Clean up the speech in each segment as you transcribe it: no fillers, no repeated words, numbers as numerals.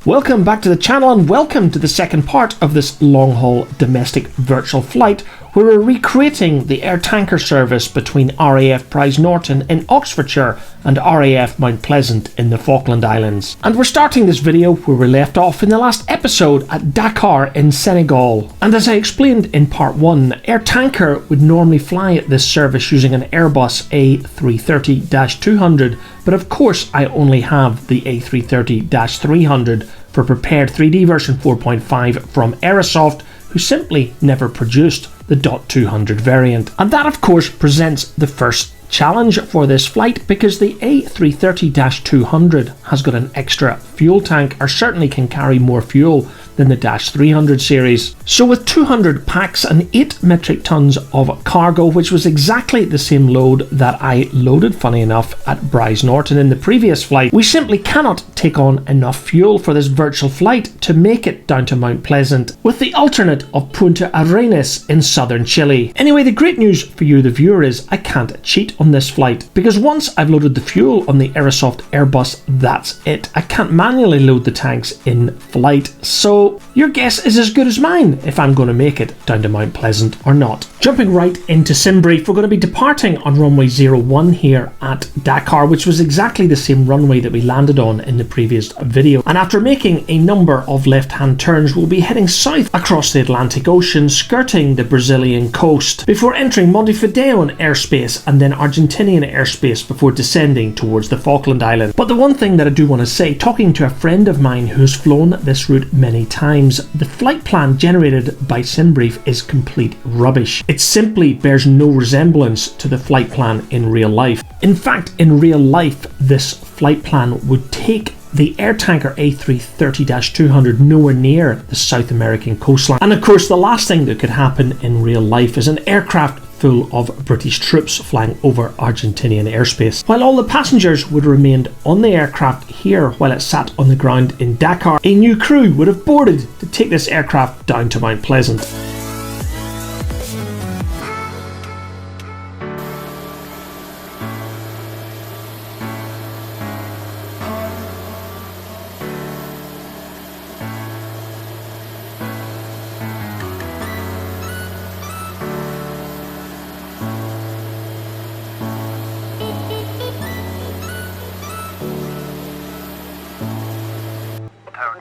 Welcome back to the channel and welcome to the second part of this long-haul domestic virtual flight where we're recreating the air tanker service between RAF Brize Norton in Oxfordshire and RAF Mount Pleasant in the Falkland Islands. And we're starting this video where we left off in the last episode at Dakar in Senegal. And as I explained in part 1, air tanker would normally fly this service using an Airbus A330-300, but of course I only have the A330-300 for prepared 3D version 4.5 from Aerosoft, who simply never produced the .200 variant. And that of course presents the first challenge for this flight because the A330-200 has got an extra fuel tank, or certainly can carry more fuel than the -300 series. So with 200 packs and 8 metric tons of cargo, which was exactly the same load that I loaded, funny enough, at Brize Norton in the previous flight, we simply cannot take on enough fuel for this virtual flight to make it down to Mount Pleasant, with the alternate of Punta Arenas in southern Chile. Anyway, the great news for you the viewer is I can't cheat on this flight, because once I've loaded the fuel on the Aerosoft Airbus, that's it. I can't manually load the tanks in flight, so your guess is as good as mine if I'm going to make it down to Mount Pleasant or not. Jumping right into sim brief, we're going to be departing on runway 01 here at Dakar, which was exactly the same runway that we landed on in the previous video. And after making a number of left-hand turns, we'll be heading south across the Atlantic Ocean, skirting the Brazilian coast, before entering Montevideo airspace and then Argentinian airspace before descending towards the Falkland Islands. But the one thing that I do want to say, talking to a friend of mine who's flown this route many times, the flight plan generated by SimBrief is complete rubbish. It simply bears no resemblance to the flight plan in real life. In fact, in real life, this flight plan would take the air tanker A330-200 nowhere near the South American coastline. And of course, the last thing that could happen in real life is an aircraft full of British troops flying over Argentinian airspace. While all the passengers would have remained on the aircraft here while it sat on the ground in Dakar, a new crew would have boarded to take this aircraft down to Mount Pleasant.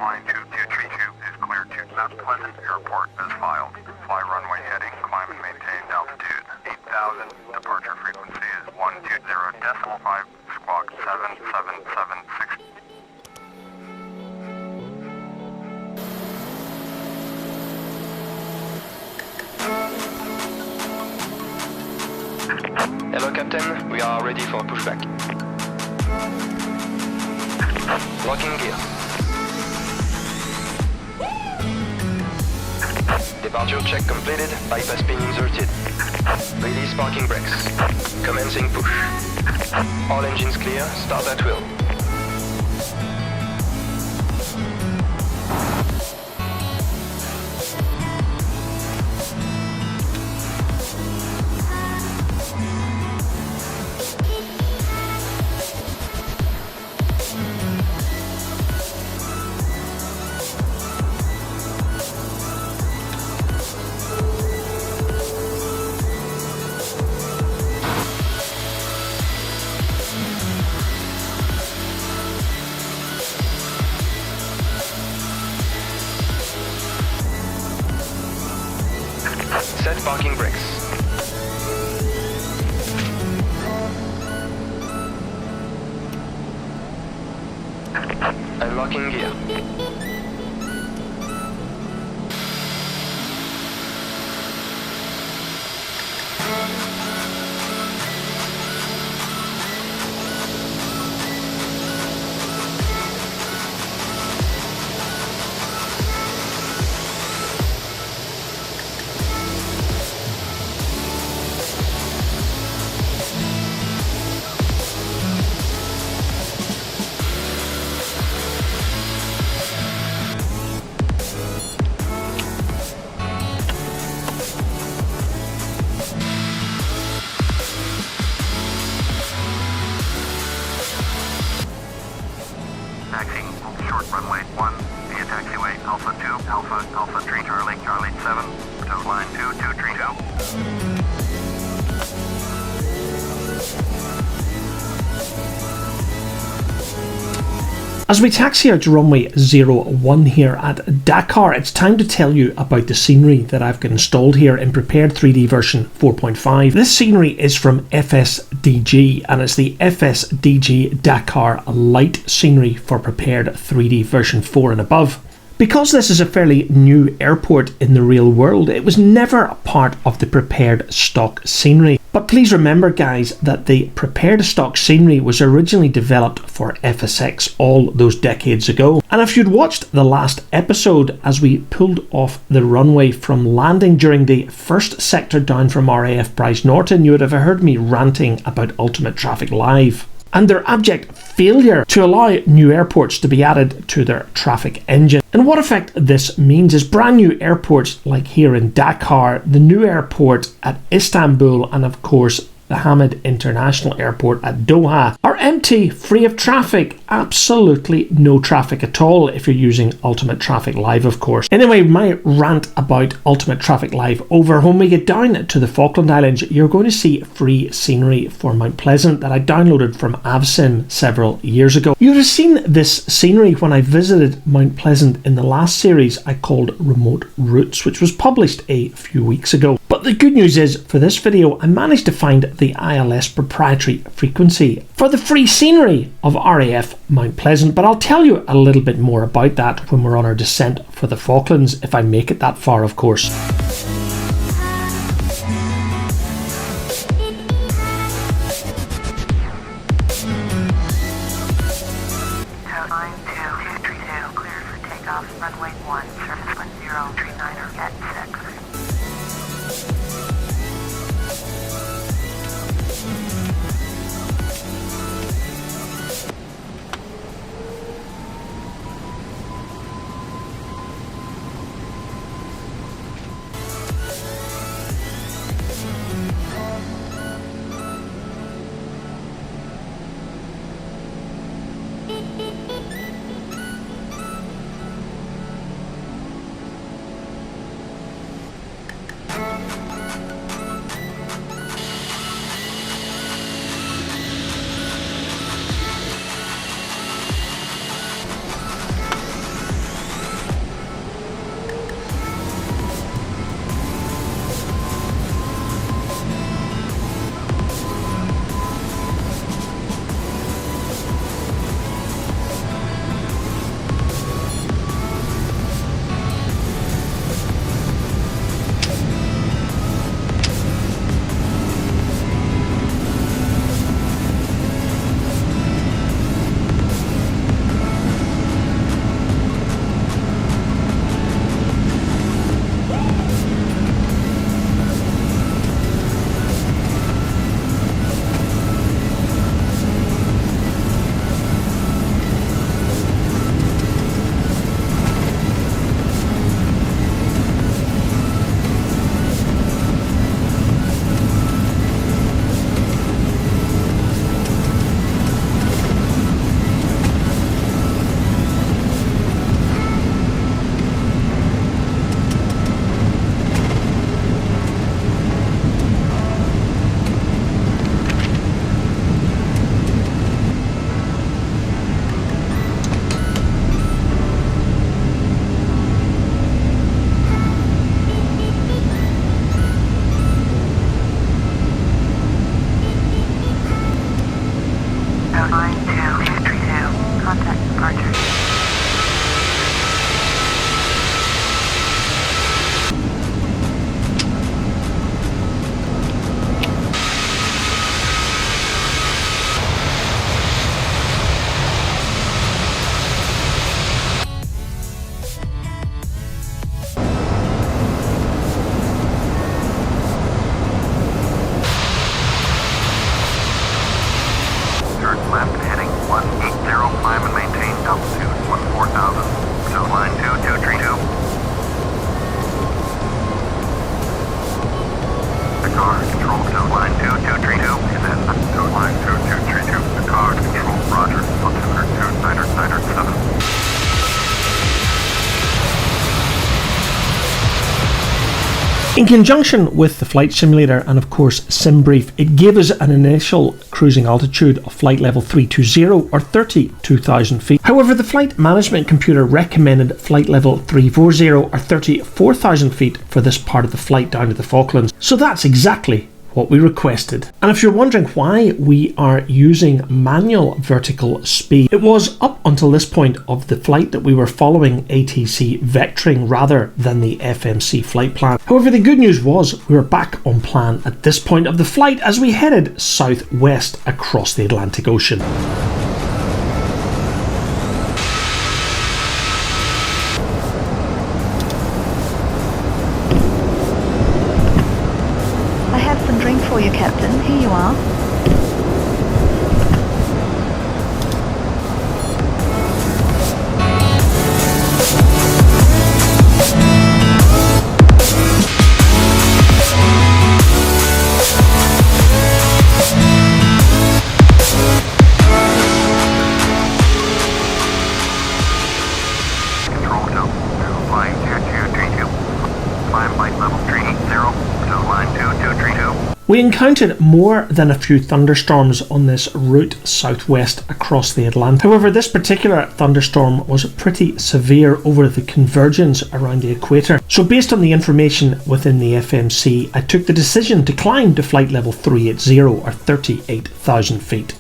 Line 2232 is clear to Mount Pleasant Airport as filed. Fly runway heading, climb and maintain altitude 8,000. Departure frequency is 120.5, squawk 7776. Hello Captain, we are ready for pushback. Locking gear. Departure check completed, bypass pin inserted. Release parking brakes. Commencing push. All engines clear, start at will. Set parking brakes. Unlocking gear. Taxi, short runway 1. Alpha 2, Alpha 3 Charlie, Charlie 7, to line 2232. As we taxi out to runway 01 here at Dakar, it's time to tell you about the scenery that I've got installed here in Prepared 3D version 4.5. This scenery is from FSDG and it's the FSDG Dakar Lite scenery for Prepared 3D version 4 and above. Because this is a fairly new airport in the real world, it was never a part of the prepared stock scenery. But please remember, guys, that the prepared stock scenery was originally developed for FSX all those decades ago. And if you'd watched the last episode as we pulled off the runway from landing during the first sector down from RAF Brize Norton, you would have heard me ranting about Ultimate Traffic Live and their abject failure to allow new airports to be added to their traffic engine. And what effect this means is brand new airports like here in Dakar, the new airport at Istanbul, and of course the Hamad International Airport at Doha are empty, free of traffic, absolutely no traffic at all if you're using Ultimate Traffic Live, of course. Anyway, my rant about Ultimate Traffic Live over. When we get down to the Falkland Islands, you're going to see free scenery for Mount Pleasant that I downloaded from Avsim several years ago. You'd have seen this scenery when I visited Mount Pleasant in the last series I called Remote Routes, which was published a few weeks ago. But the good news is, for this video, I managed to find the ILS proprietary frequency for the free scenery of RAF Mount Pleasant, but I'll tell you a little bit more about that when we're on our descent for the Falklands, if I make it that far, of course. Line 232, cleared for takeoff, runway 1, surface 1039er at 6. Left heading 180, climb and maintain altitude In conjunction with the flight simulator and of course SimBrief, it gave us an initial cruising altitude of flight level 320 or 32,000 feet. However, the flight management computer recommended flight level 340 or 34,000 feet for this part of the flight down to the Falklands. So that's exactly what we requested. And if you're wondering why we are using manual vertical speed, it was up until this point of the flight that we were following ATC vectoring rather than the FMC flight plan. However, the good news was we were back on plan at this point of the flight as we headed southwest across the Atlantic Ocean. For you, Captain. Here you are. Control 2, flying 2232, climb flight level 380 to line 2232. We encountered more than a few thunderstorms on this route southwest across the Atlantic. However, this particular thunderstorm was pretty severe over the convergence around the equator. So based on the information within the FMC, I took the decision to climb to flight level 380 or 38,000 feet.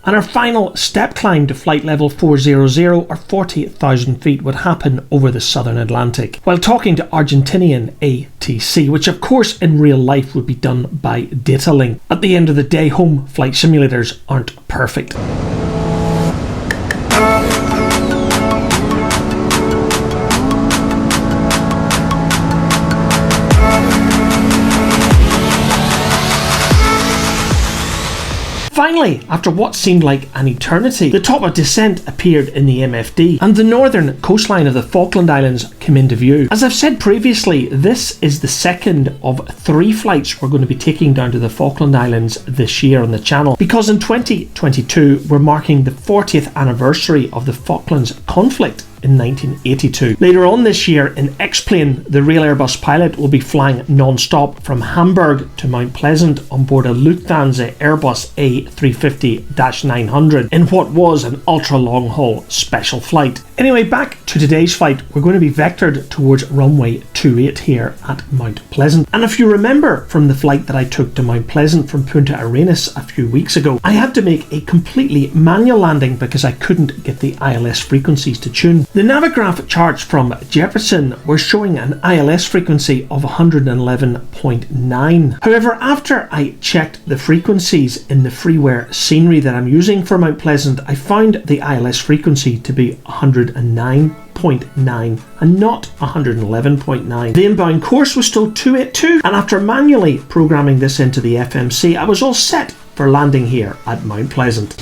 And our final step climb to flight level 400 or 40,000 feet would happen over the southern Atlantic while talking to Argentinian ATC, which of course in real life would be done by data link. At the end of the day, home flight simulators aren't perfect. Finally, after what seemed like an eternity, the top of descent appeared in the MFD and the northern coastline of the Falkland Islands came into view. As I've said previously, this is the second of 3 flights we're going to be taking down to the Falkland Islands this year on the channel, because in 2022 we're marking the 40th anniversary of the Falklands conflict in 1982. Later on this year in X-Plane, the real Airbus pilot will be flying non-stop from Hamburg to Mount Pleasant on board a Lufthansa Airbus A330-300 in what was an ultra-long-haul special flight. Anyway, back to today's flight. We're going to be vectored towards runway 28 here at Mount Pleasant. And if you remember from the flight that I took to Mount Pleasant from Punta Arenas a few weeks ago, I had to make a completely manual landing because I couldn't get the ILS frequencies to tune. The Navigraph charts from Jefferson were showing an ILS frequency of 111.9. However, after I checked the frequencies in the Freeware scenery that I'm using for Mount Pleasant, I found the ILS frequency to be 109.9 and not 111.9. The inbound course was still 282, and after manually programming this into the FMC, I was all set for landing here at Mount Pleasant.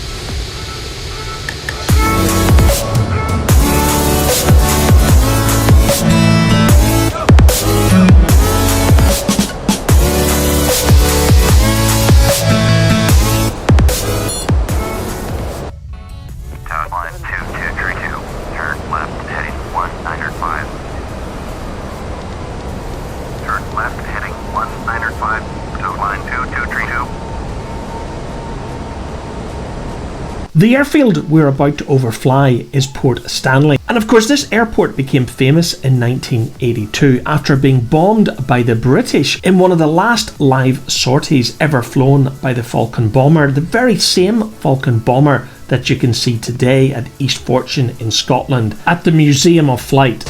The airfield we're about to overfly is Port Stanley, and of course this airport became famous in 1982 after being bombed by the British in one of the last live sorties ever flown by the Falcon bomber, the very same Falcon bomber that you can see today at East Fortune in Scotland at the Museum of Flight.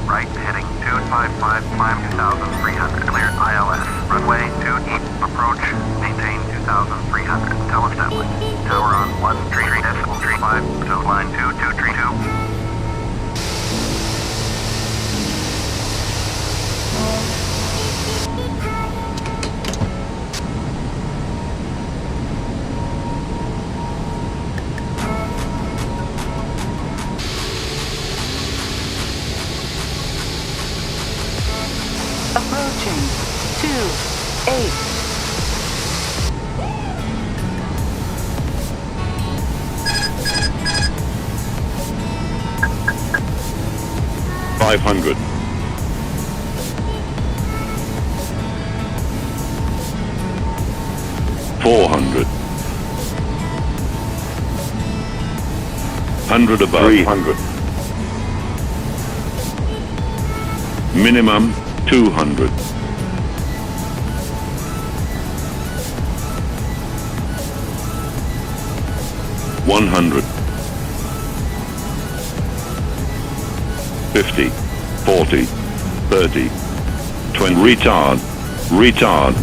Right, heading 255, climb 2,300, clear ILS. Runway 28, approach, maintain 2,000. 8,300. Tell established. Tower on 133.35, so line 2232. Approaching 28. 500. 400. 100 above. 300. Minimum 200. 100. 50, 40, 30, 20. Retard, retard.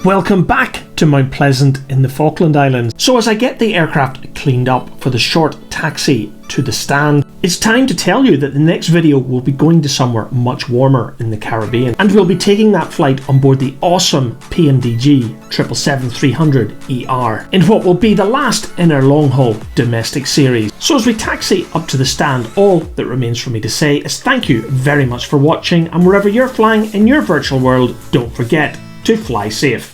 Welcome back to Mount Pleasant in the Falkland Islands. So as I get the aircraft cleaned up for the short taxi to the stand, it's time to tell you that the next video will be going to somewhere much warmer in the Caribbean, and we'll be taking that flight on board the awesome PMDG 777-300ER in what will be the last in our long-haul domestic series. So as we taxi up to the stand, all that remains for me to say is thank you very much for watching, and wherever you're flying in your virtual world, don't forget to fly safe.